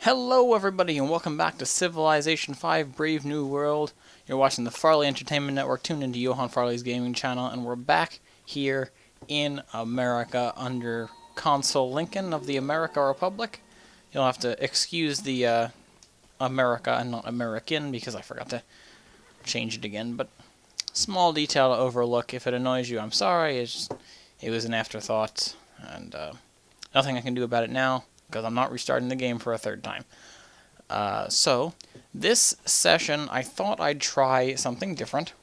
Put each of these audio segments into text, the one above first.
Hello everybody and welcome back to Civilization 5 Brave New World. You're watching the Farley Entertainment Network, tuned into Johan Farley's gaming channel, and we're back here in America under Consul Lincoln of the America Republic. You'll have to excuse the America and not American because I forgot to change it again, but small detail to overlook. If it annoys you, I'm sorry. It was an afterthought, and nothing I can do about it now, because I'm not restarting the game for a third time. So, this session, I thought I'd try something different.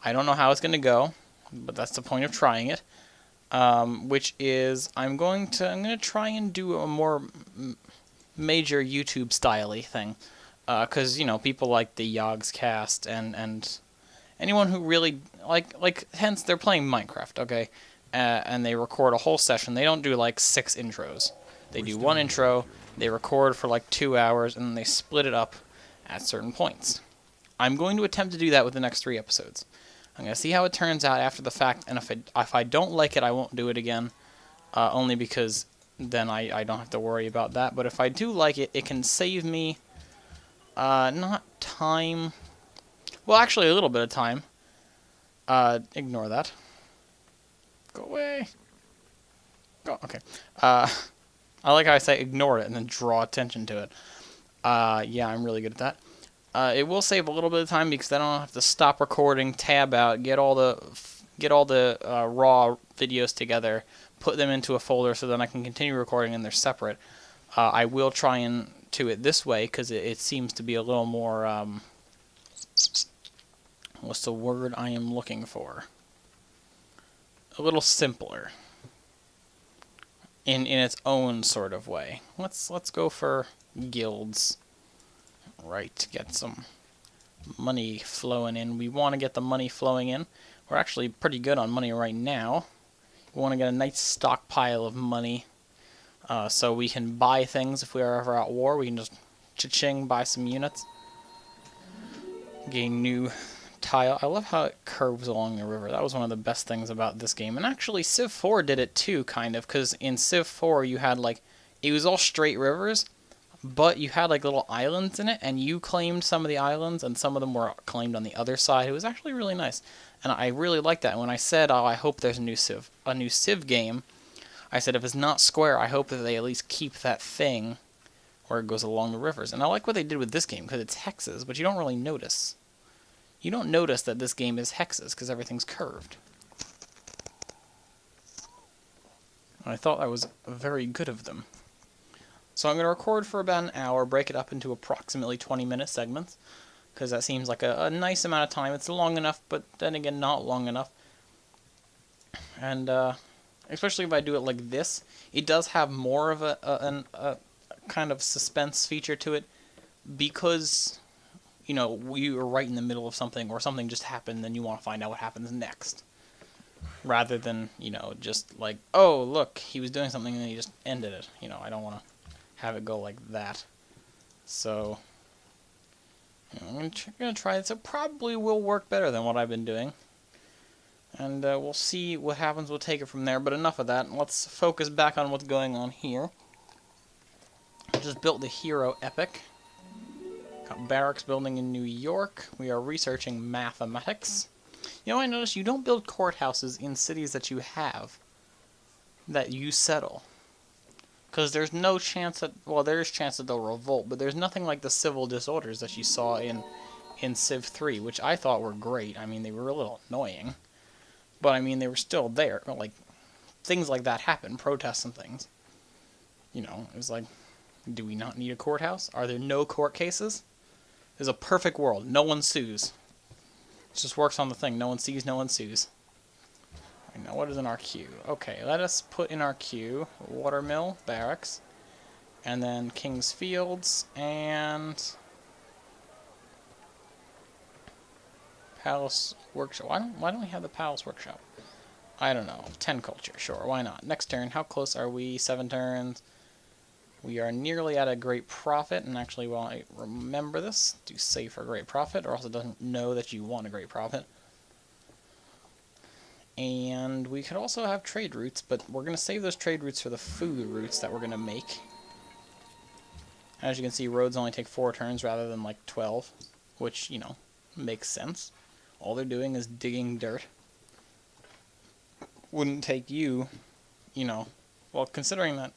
I don't know how it's going to go, but that's the point of trying it. Which is, I'm going to try and do a more major YouTube style-y thing. Because, people like the Yogs cast and anyone who really, hence they're playing Minecraft, okay? And they record a whole session. They don't do, 6 intros. They do one intro, they record for 2 hours, and then they split it up at certain points. I'm going to attempt to do that with the next 3 episodes. I'm going to see how it turns out after the fact, and if I don't like it, I won't do it again, only because then I don't have to worry about that. But if I do like it, it can save me, not time, well, actually a little bit of time. Ignore that. Go away. Go, okay. I like how I say ignore it and then draw attention to it. Yeah, I'm really good at that. It will save a little bit of time because then I don't have to stop recording, tab out, get all the raw videos together, put them into a folder so then I can continue recording and they're separate. I will try and do it this way because it seems to be a little more, what's the word I am looking for? A little simpler. In its own sort of way. Let's go for guilds. Right, get some money flowing in. We want to get the money flowing in. We're actually pretty good on money right now. We want to get a nice stockpile of money so we can buy things if we are ever at war. We can just cha-ching, buy some units. Gain new tile. I love how it curves along the river. That was one of the best things about this game. And actually Civ 4 did it too, kind of, because in Civ 4 you had it was all straight rivers, but you had little islands in it, and you claimed some of the islands, and some of them were claimed on the other side. It was actually really nice, and I really liked that. And when I said, oh, I hope there's a new Civ game, I said if it's not Square, I hope that they at least keep that thing where it goes along the rivers. And I like what they did with this game, because it's hexes, but you don't really notice. You don't notice that this game is hexes, because everything's curved. I thought that was very good of them. So I'm going to record for about an hour, break it up into approximately 20-minute segments, because that seems like a nice amount of time. It's long enough, but then again, not long enough. And especially if I do it like this, it does have more of a kind of suspense feature to it, because we were right in the middle of something, or something just happened, and you want to find out what happens next. Rather than, just oh, look, he was doing something and then he just ended it. I don't want to have it go like that. So, I'm going to try this. It probably will work better than what I've been doing. And we'll see what happens. We'll take it from there. But enough of that. Let's focus back on what's going on here. I just built the Hero Epic. Got barracks building in New York. We are researching mathematics. I noticed you don't build courthouses in cities that you have, that you settle. Because there's no chance that, well, there's chance that they'll revolt, but there's nothing like the civil disorders that you saw in Civ 3, which I thought were great. I mean, they were a little annoying, but I mean, they were still there. Things like that happen, protests and things. It was do we not need a courthouse? Are there no court cases? There's a perfect world. No one sues. It just works on the thing. No one sees, no one sues. Now, what is in our queue? Okay, let us put in our queue Watermill, Barracks, and then King's Fields, and Palace Workshop. Why don't we have the Palace Workshop? I don't know. 10 culture, sure, why not? Next turn, how close are we? 7 turns. We are nearly at a great profit, and actually, while I remember this, do save for a great profit, or else it doesn't know that you want a great profit. And we could also have trade routes, but we're going to save those trade routes for the food routes that we're going to make. As you can see, roads only take 4 turns rather than like 12, which, you know, makes sense. All they're doing is digging dirt. Wouldn't take you, you know, well, considering that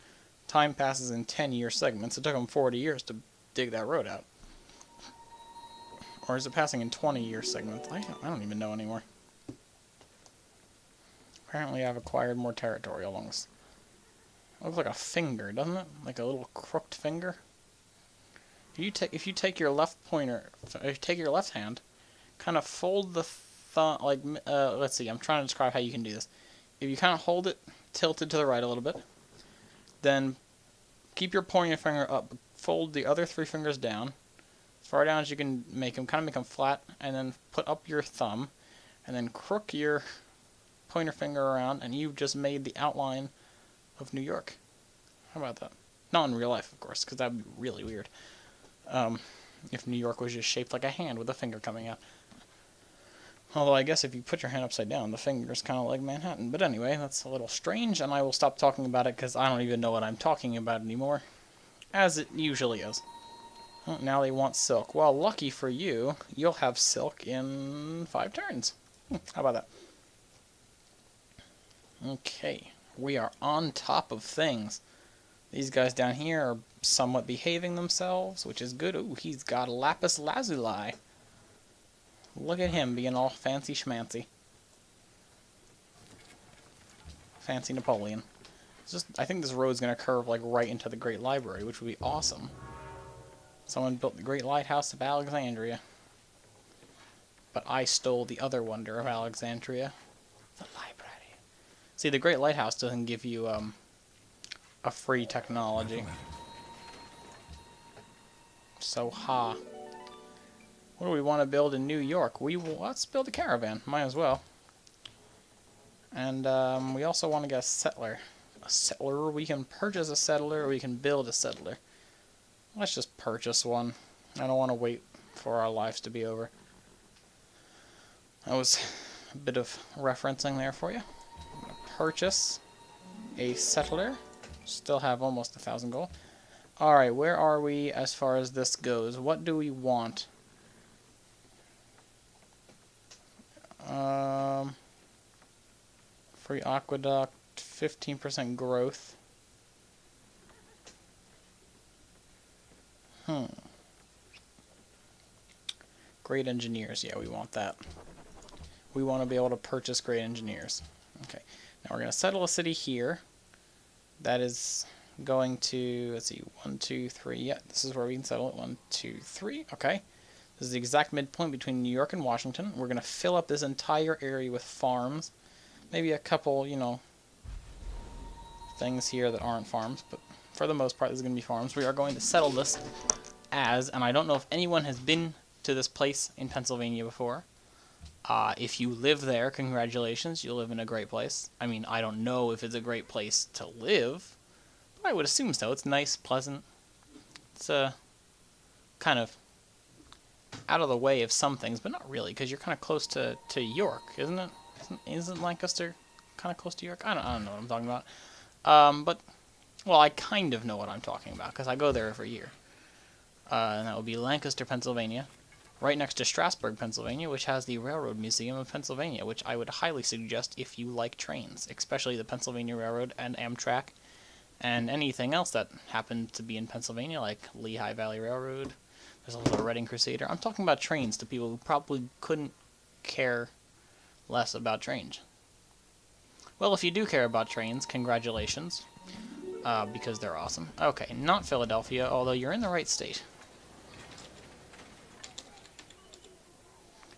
time passes in 10-year segments, it took them 40 years to dig that road out. Or is it passing in 20-year segments? I don't even know anymore. Apparently I've acquired more territory along this. It looks like a finger, doesn't it? Like a little crooked finger. If you take your left pointer, if you take your left hand, kind of fold the thumb, like, let's see, I'm trying to describe how you can do this. If you kind of hold it tilted to the right a little bit, then keep your pointer finger up, fold the other 3 fingers down, as far down as you can make them, kind of make them flat, and then put up your thumb, and then crook your pointer finger around, and you've just made the outline of New York. How about that? Not in real life, of course, because that would be really weird. If New York was just shaped like a hand with a finger coming out. Although I guess if you put your hand upside down, the finger's kind of like Manhattan. But anyway, that's a little strange, and I will stop talking about it because I don't even know what I'm talking about anymore. As it usually is. Well, now they want silk. Well, lucky for you, you'll have silk in 5 turns. How about that? Okay, we are on top of things. These guys down here are somewhat behaving themselves, which is good. Ooh, he's got lapis lazuli. Look at him being all fancy schmancy. Fancy Napoleon. It's just, I think this road's going to curve like right into the Great Library, which would be awesome. Someone built the Great Lighthouse of Alexandria. But I stole the other wonder of Alexandria. The library. See, the Great Lighthouse doesn't give you a free technology. So, what do we want to build in New York? Let's build a caravan. Might as well. And we also want to get a settler. A settler. We can purchase a settler, or we can build a settler. Let's just purchase one. I don't want to wait for our lives to be over. That was a bit of referencing there for you. I'm going to purchase a settler. Still have almost 1,000 gold. Alright, where are we as far as this goes? What do we want? Free aqueduct, 15% growth. Great engineers, yeah, we want that. We want to be able to purchase great engineers. Okay, now we're going to settle a city here. That is going to, let's see, 1, 2, 3, yeah, this is where we can settle it, 1, 2, 3, okay. This is the exact midpoint between New York and Washington. We're going to fill up this entire area with farms. Maybe a couple, you know, things here that aren't farms, but for the most part, this is going to be farms. We are going to settle this as, and I don't know if anyone has been to this place in Pennsylvania before. If you live there, congratulations, you live in a great place. I mean, I don't know if it's a great place to live, but I would assume so. It's nice, pleasant. It's kind of out of the way of some things, but not really, because you're kind of close to York, isn't it? Isn't Lancaster kind of close to York? I don't know what I'm talking about. But, well, I kind of know what I'm talking about, because I go there every year. And that would be Lancaster, Pennsylvania, right next to Strasburg, Pennsylvania, which has the Railroad Museum of Pennsylvania, which I would highly suggest if you like trains, especially the Pennsylvania Railroad and Amtrak, and anything else that happened to be in Pennsylvania, like Lehigh Valley Railroad. There's also the Reading Crusader. I'm talking about trains to people who probably couldn't care less about trains. Well, if you do care about trains, congratulations, because they're awesome. Okay, not Philadelphia, although you're in the right state.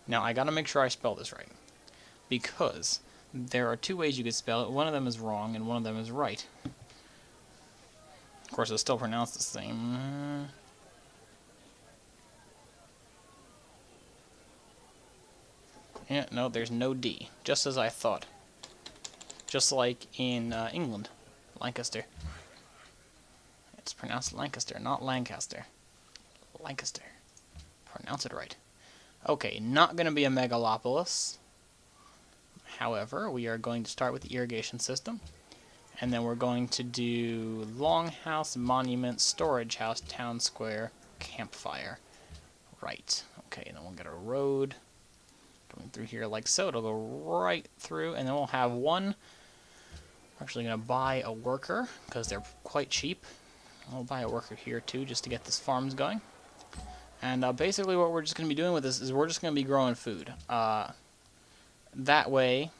Now, I gotta make sure I spell this right, because there are 2 ways you could spell it. One of them is wrong, and one of them is right. Of course, it's still pronounced the same. Yeah, no, there's no D, just as I thought. Just like in England, Lancaster. It's pronounced Lancaster, not Lancaster. Lancaster. Pronounce it right. Okay, not going to be a megalopolis. However, we are going to start with the irrigation system. And then we're going to do Longhouse, Monument, Storage House, Town Square, Campfire. Right. Okay, and then we'll get a road going through here like so. It'll go right through, and then we'll have one. We're actually going to buy a worker, because they're quite cheap. We'll buy a worker here, too, just to get this farms going. And basically what we're just going to be doing with this is we're just going to be growing food. That way,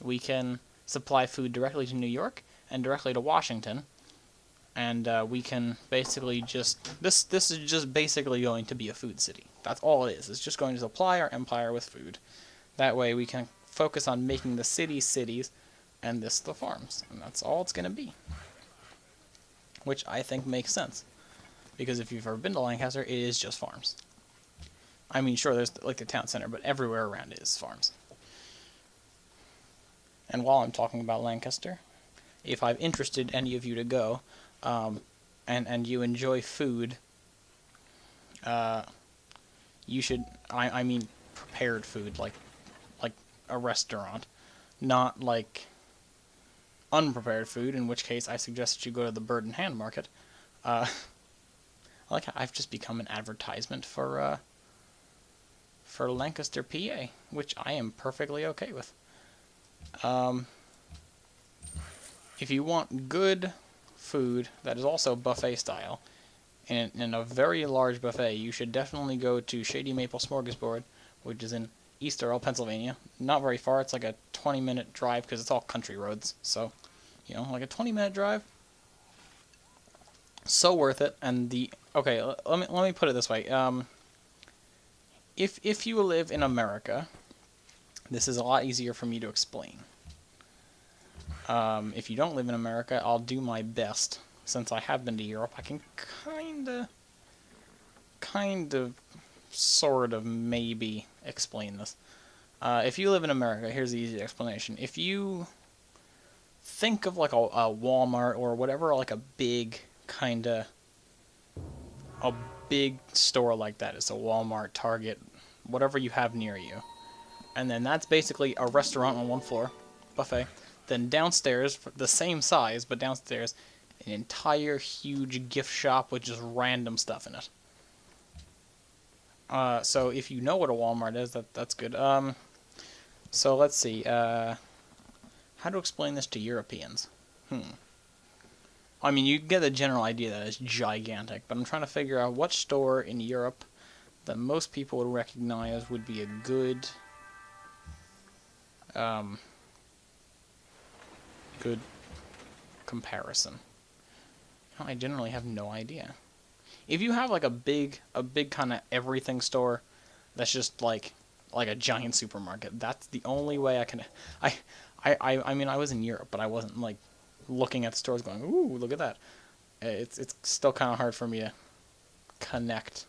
we can supply food directly to New York and directly to Washington. And we can basically just... This is just basically going to be a food city. That's all it is. It's just going to supply our empire with food. That way we can focus on making the cities cities and this the farms. And that's all it's going to be. Which I think makes sense. Because if you've ever been to Lancaster, it is just farms. I mean, sure, there's like the town center, but everywhere around it is farms. And while I'm talking about Lancaster, if I've interested any of you to go, and you enjoy food, you should, I mean prepared food, like a restaurant, not like unprepared food, in which case I suggest that you go to the Bird and Hand Market. I like how I've just become an advertisement for Lancaster, PA, which I am perfectly okay with. If you want good food that is also buffet style, in a very large buffet, you should definitely go to Shady Maple Smorgasbord, which is in East Earl, Pennsylvania. Not very far. It's like a 20-minute drive because it's all country roads. So, you know, like a 20-minute drive. So worth it. And okay, let me put it this way. If you live in America, this is a lot easier for me to explain. If you don't live in America, I'll do my best. Since I have been to Europe, I can kind of, sort of, maybe explain this. If you live in America, here's the easy explanation. If you think of like a Walmart or whatever, like a big a big store like that is a Walmart, Target, whatever you have near you. And then that's basically a restaurant on one floor, buffet. Then downstairs, the same size, but downstairs, an entire huge gift shop with just random stuff in it. So if you know what a Walmart is, that's good. So let's see. How to explain this to Europeans? I mean, you get the general idea that it's gigantic, but I'm trying to figure out what store in Europe that most people would recognize would be a good... good comparison. I generally have no idea. If you have like a big kind of everything store that's just like a giant supermarket, that's the only way I can... I mean, I was in Europe, but I wasn't like looking at the stores going, ooh, look at that. It's still kind of hard for me to connect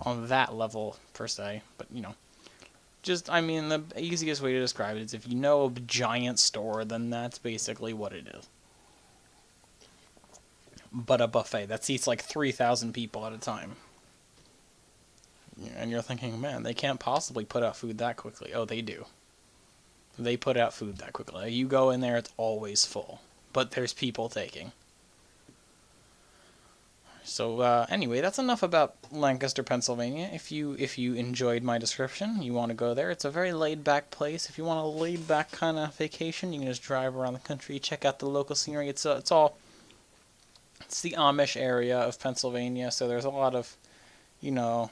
on that level per se, but you know, just, I mean, the easiest way to describe it is if you know a giant store, then that's basically what it is. But a buffet that seats like 3,000 people at a time. And you're thinking, man, they can't possibly put out food that quickly. Oh, they do. They put out food that quickly. You go in there, it's always full. But there's people taking. So, anyway, that's enough about Lancaster, Pennsylvania. If you enjoyed my description, you want to go there. It's a very laid-back place. If you want a laid-back kind of vacation, you can just drive around the country, check out the local scenery. It's the Amish area of Pennsylvania, so there's a lot of, you know,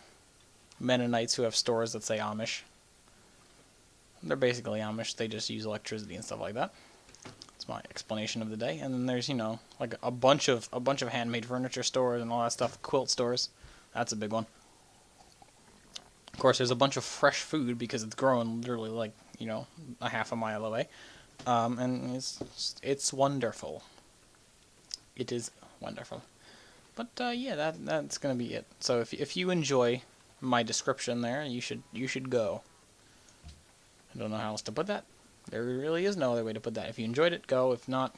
Mennonites who have stores that say Amish. They're basically Amish. They just use electricity and stuff like that. That's my explanation of the day. And then there's, you know, like a bunch of handmade furniture stores and all that stuff. Quilt stores. That's a big one. Of course, there's a bunch of fresh food because it's growing literally like, you know, a half a mile away. And it's wonderful. It is wonderful. But yeah, that's gonna be it. So if you enjoy my description there, you should go. I don't know how else to put that. There really is no other way to put that. If you enjoyed it, go. If not,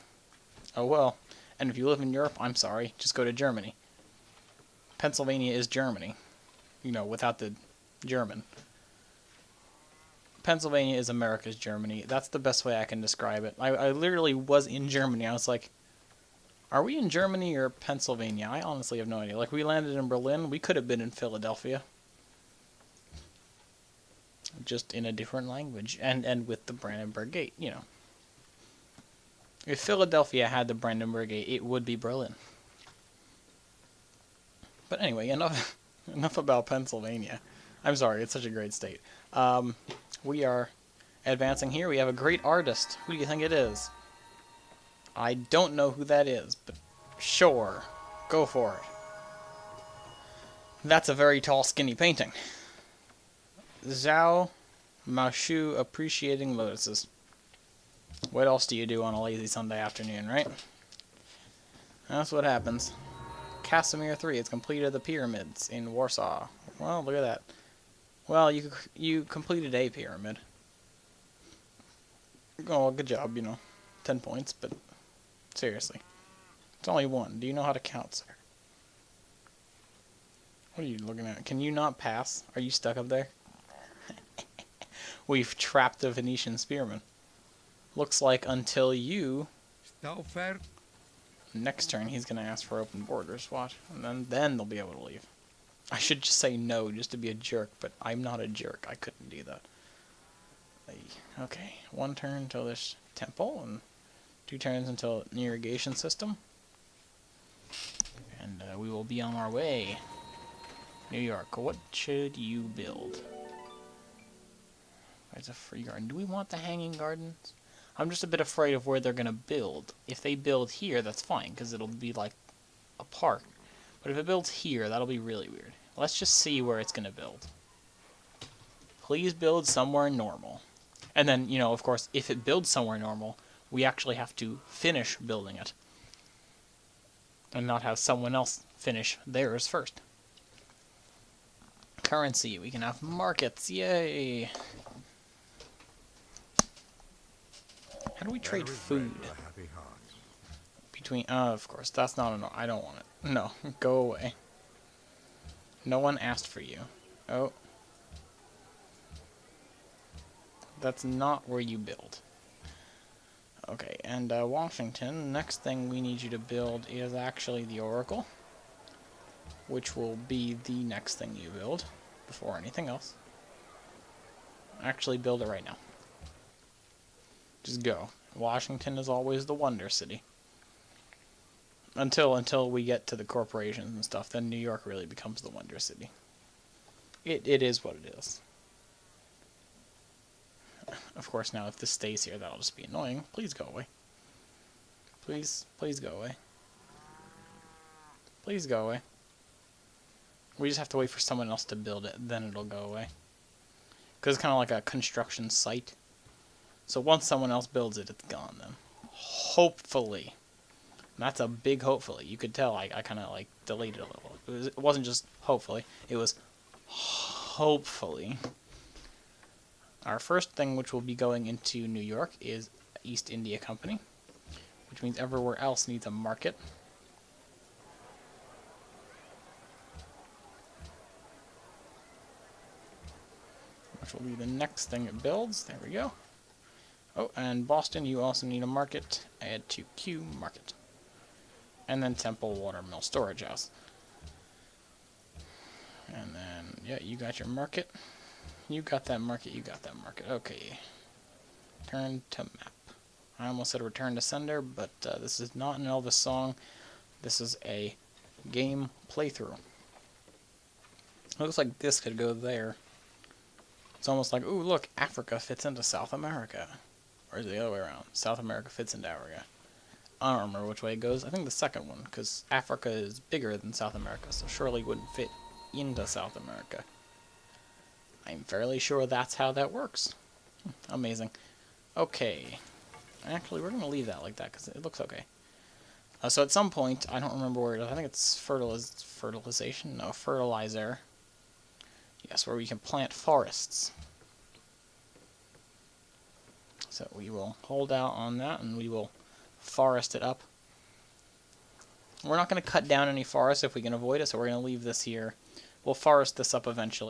oh well. And if you live in Europe, I'm sorry, just go to Germany. Pennsylvania is Germany. You know, without the German. Pennsylvania is America's Germany. That's the best way I can describe it. I literally was in Germany. I was like, are we in Germany or Pennsylvania? I honestly have no idea. Like, we landed in Berlin. We could have been in Philadelphia. Just in a different language. And with the Brandenburg Gate, you know. If Philadelphia had the Brandenburg Gate, it would be Berlin. But anyway, enough about Pennsylvania. I'm sorry, it's such a great state. We are advancing here. We have a great artist. Who do you think it is? I don't know who that is, but sure. Go for it. That's a very tall, skinny painting. Zhao Maoshu appreciating lotuses. What else do you do on a lazy Sunday afternoon, right? That's what happens. Casimir 3 has completed the pyramids in Warsaw. Well, look at that. Well, you completed a pyramid. Oh, good job, you know. 10 points, but seriously. It's only one. Do you know how to count, sir? What are you looking at? Can you not pass? Are you stuck up there? We've trapped the Venetian spearman. Looks like until you... Next turn, he's going to ask for open borders. Watch. And then they'll be able to leave. I should just say no, just to be a jerk, but I'm not a jerk. I couldn't do that. Okay, 1 turn until there's temple, and 2 turns until an irrigation system. And we will be on our way. New York, what should you build? There's a free garden. Do we want the hanging gardens? I'm just a bit afraid of where they're going to build. If they build here, that's fine, because it'll be like a park. But if it builds here, that'll be really weird. Let's just see where it's going to build. Please build somewhere normal. And then, you know, of course, if it builds somewhere normal, we actually have to finish building it. And not have someone else finish theirs first. Currency. We can have markets. Yay! How do we trade food? Between... of course, that's not enough. I don't want it. No, go away. No one asked for you. Oh. That's not where you build. Okay, and Washington, next thing we need you to build is actually the Oracle, which will be the next thing you build before anything else. Actually build it right now. Just go. Washington is always the wonder city. Until we get to the corporations and stuff, then New York really becomes the wonder city. It is what it is. Of course, now if this stays here, that'll just be annoying. Please go away. Please go away. Please go away. We just have to wait for someone else to build it, then it'll go away. Because it's kind of like a construction site. So once someone else builds it, it's gone then. Hopefully. And that's a big hopefully. You could tell I kind of like delayed it a little. It wasn't just hopefully. It was hopefully. Our first thing which will be going into New York is East India Company. Which means everywhere else needs a market. Which will be the next thing it builds. There we go. Oh, and Boston, you also need a market. Add to Q market. And then Temple Watermill Storage House. And then, yeah, you got your market. You got that market, you got that market. Okay. Turn to map. I almost said return to sender, but this is not an Elvis song. This is a game playthrough. Looks like this could go there. It's almost like, ooh, look, Africa fits into South America. Or is it the other way around? South America fits into Africa. I don't remember which way it goes. I think the second one, because Africa is bigger than South America, so surely wouldn't fit into South America. I'm fairly sure that's how that works. Amazing. Okay. Actually, we're going to leave that like that, because it looks okay. So at some point, I don't remember where it is. I think it's fertilization? No, fertilizer. Yes, where we can plant forests. So we will hold out on that, and we will forest it up. We're not going to cut down any forests if we can avoid it, so we're going to leave this here. We'll forest this up eventually.